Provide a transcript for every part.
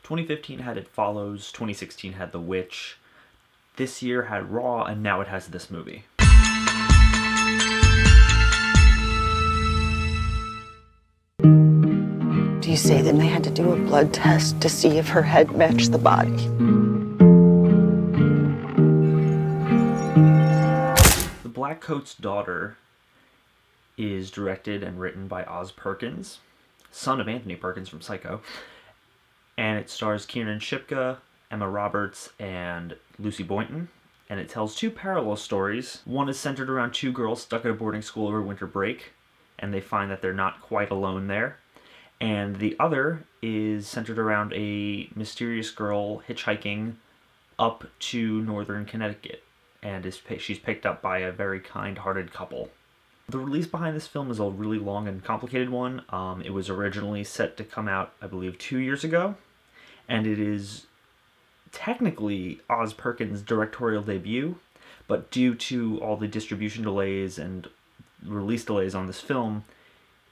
2015 had It Follows, 2016 had The Witch, this year had Raw, and now it has this movie. Do you say then they had to do a blood test to see if her head matched the body? The Blackcoat's Daughter is directed and written by Oz Perkins, son of Anthony Perkins from Psycho, and it stars Kiernan Shipka, Emma Roberts, and Lucy Boynton, and it tells two parallel stories. One is centered around two girls stuck at a boarding school over winter break, and they find that they're not quite alone there. And the other is centered around a mysterious girl hitchhiking up to northern Connecticut, and she's picked up by a very kind-hearted couple. The release behind this film is a really long and complicated one. It was originally set to come out, I believe, 2 years ago, and it is technically Oz Perkins' directorial debut, but due to all the distribution delays and release delays on this film,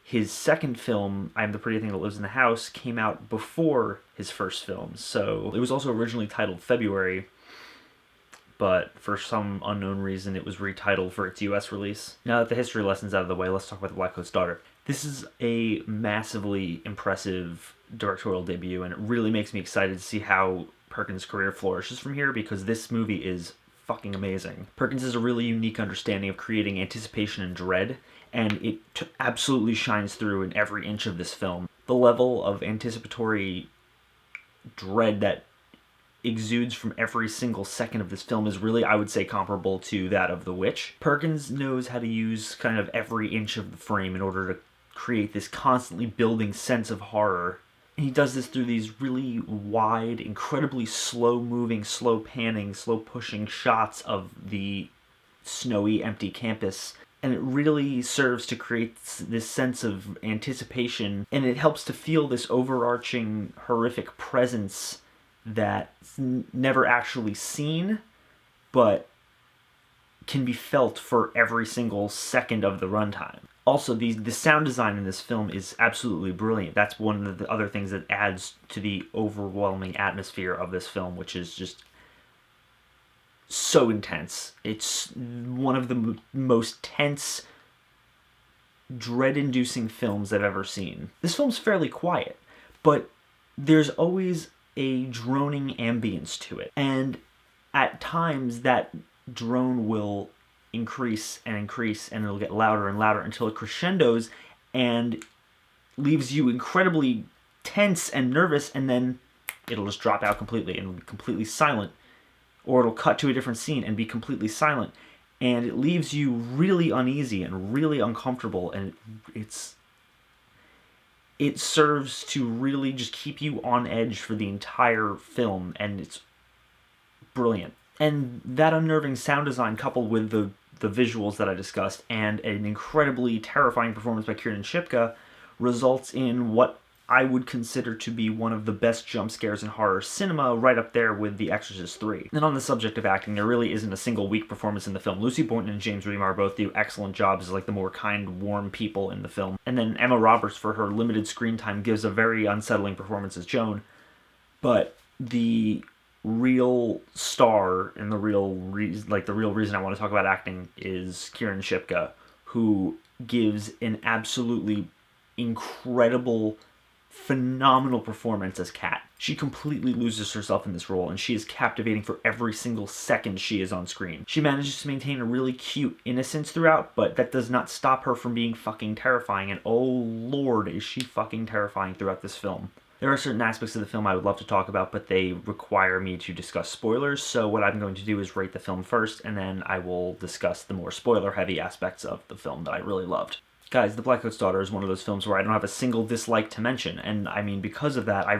his second film, I'm the Pretty Thing That Lives in the House, came out before his first film. So it was also originally titled February, but for some unknown reason it was retitled for its US release. Now that the history lesson's out of the way, let's talk about The Blackcoat's Daughter. This is a massively impressive directorial debut, and it really makes me excited to see how Perkins' career flourishes from here, because this movie is fucking amazing. Perkins has a really unique understanding of creating anticipation and dread, and it absolutely shines through in every inch of this film. The level of anticipatory dread that exudes from every single second of this film is really, I would say, comparable to that of The Witch. Perkins knows how to use kind of every inch of the frame in order to create this constantly building sense of horror. And he does this through these really wide, incredibly slow-moving, slow-panning, slow-pushing shots of the snowy, empty campus. And it really serves to create this sense of anticipation, and it helps to feel this overarching, horrific presence that's never actually seen, but can be felt for every single second of the runtime. Also, the sound design in this film is absolutely brilliant. That's one of the other things that adds to the overwhelming atmosphere of this film, which is just so intense. It's one of the most tense, dread-inducing films I've ever seen. This film's fairly quiet, but there's always a droning ambience to it. And at times, that drone will increase, and it'll get louder and louder until it crescendos and leaves you incredibly tense and nervous, and then it'll just drop out completely and be completely silent. Or it'll cut to a different scene and be completely silent, and it leaves you really uneasy and really uncomfortable, and it serves to really just keep you on edge for the entire film, and it's brilliant. And that unnerving sound design, coupled with the visuals that I discussed and an incredibly terrifying performance by Kiernan Shipka, results in what I would consider to be one of the best jump scares in horror cinema, right up there with The Exorcist 3. And on the subject of acting, there really isn't a single weak performance in the film. Lucy Boynton and James Remar both do excellent jobs as like the more kind, warm people in the film. And then Emma Roberts, for her limited screen time, gives a very unsettling performance as Joan. But the real star and the real reason I want to talk about acting is Kiernan Shipka, who gives an absolutely incredible, phenomenal performance as Kat. She completely loses herself in this role, and she is captivating for every single second she is on screen. She manages to maintain a really cute innocence throughout, but that does not stop her from being fucking terrifying, and oh lord, is she fucking terrifying throughout this film. There are certain aspects of the film I would love to talk about, but they require me to discuss spoilers, so what I'm going to do is rate the film first, and then I will discuss the more spoiler-heavy aspects of the film that I really loved. Guys, The Blackcoat's Daughter is one of those films where I don't have a single dislike to mention, and I mean, because of that, I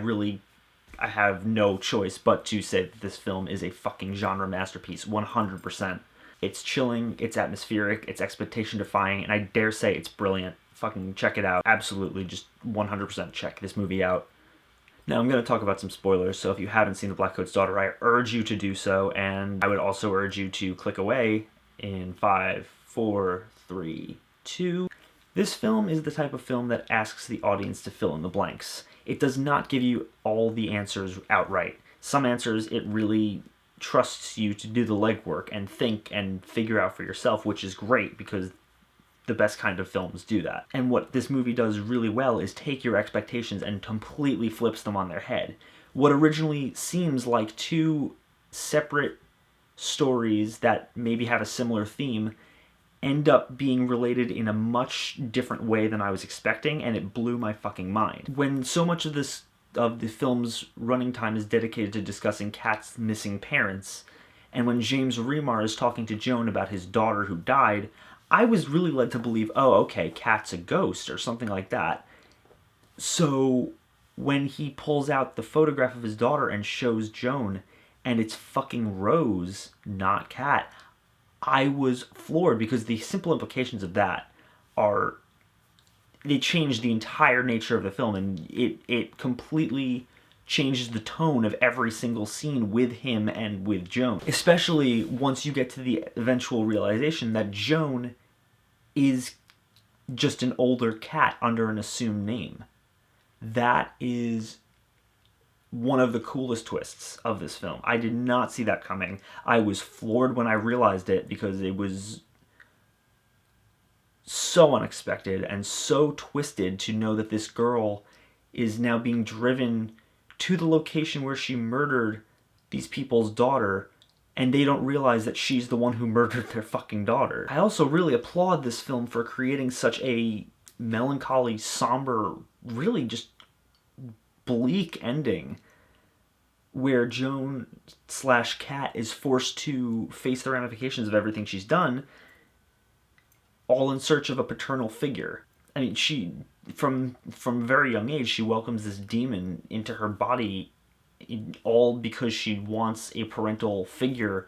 have no choice but to say that this film is a fucking genre masterpiece, 100%. It's chilling, it's atmospheric, it's expectation-defying, and I dare say it's brilliant. Fucking check it out. Absolutely, just 100% check this movie out. Now, I'm going to talk about some spoilers, so if you haven't seen The Blackcoat's Daughter, I urge you to do so, and I would also urge you to click away in 5, 4, 3, 2... This film is the type of film that asks the audience to fill in the blanks. it does not give you all the answers outright. Some answers it really trusts you to do the legwork and think and figure out for yourself, which is great because the best kind of films do that. And what this movie does really well is take your expectations and completely flips them on their head. What originally seems like two separate stories that maybe have a similar theme end up being related in a much different way than I was expecting, and it blew my fucking mind. When so much of the film's running time is dedicated to discussing Kat's missing parents, and when James Remar is talking to Joan about his daughter who died, I was really led to believe, oh, okay, Kat's a ghost or something like that. So when he pulls out the photograph of his daughter and shows Joan, and it's fucking Rose, not Kat, I was floored because the simple implications of that are, they change the entire nature of the film, and it completely changes the tone of every single scene with him and with Joan. Especially once you get to the eventual realization that Joan is just an older Kat under an assumed name. That is one of the coolest twists of this film. I did not see that coming. I was floored when I realized it because it was so unexpected and so twisted to know that this girl is now being driven to the location where she murdered these people's daughter, and they don't realize that she's the one who murdered their fucking daughter. I also really applaud this film for creating such a melancholy, somber, really just bleak ending where Joan / Kat is forced to face the ramifications of everything she's done, all in search of a paternal figure. I mean, she, from a very young age, she welcomes this demon into her body, all because she wants a parental figure,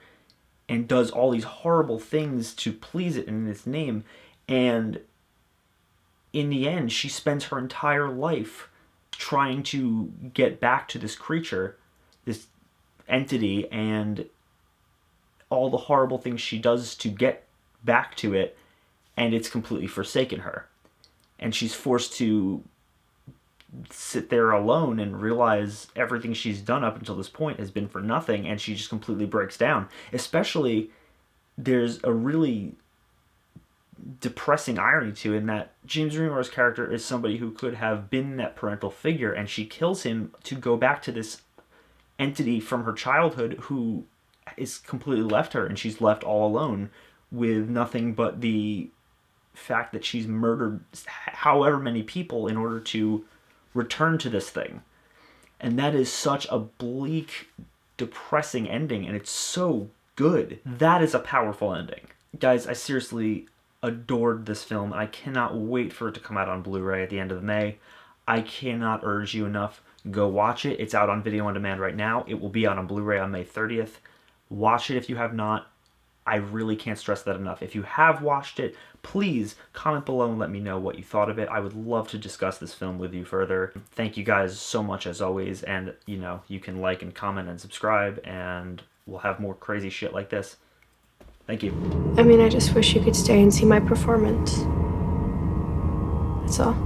and does all these horrible things to please it in its name. And in the end, she spends her entire life trying to get back to this creature, this entity, and all the horrible things she does to get back to it, and it's completely forsaken her. And she's forced to sit there alone and realize everything she's done up until this point has been for nothing, and she just completely breaks down. Especially, there's a really depressing irony to it in that James Remar's character is somebody who could have been that parental figure, and she kills him to go back to this entity from her childhood who is completely left her, and she's left all alone with nothing but the fact that she's murdered however many people in order to return to this thing. And that is such a bleak, depressing ending, and it's so good. That is a powerful ending. Guys, I seriously adored this film. I cannot wait for it to come out on Blu-ray at the end of May. I cannot urge you enough. Go watch it. It's out on video on demand right now. It will be out on Blu-ray on May 30th. Watch it if you have not. I really can't stress that enough. If you have watched it, please comment below and let me know what you thought of it. I would love to discuss this film with you further. Thank you guys so much as always, and you can like and comment and subscribe, and we'll have more crazy shit like this. Thank you. I mean, I just wish you could stay and see my performance. That's all.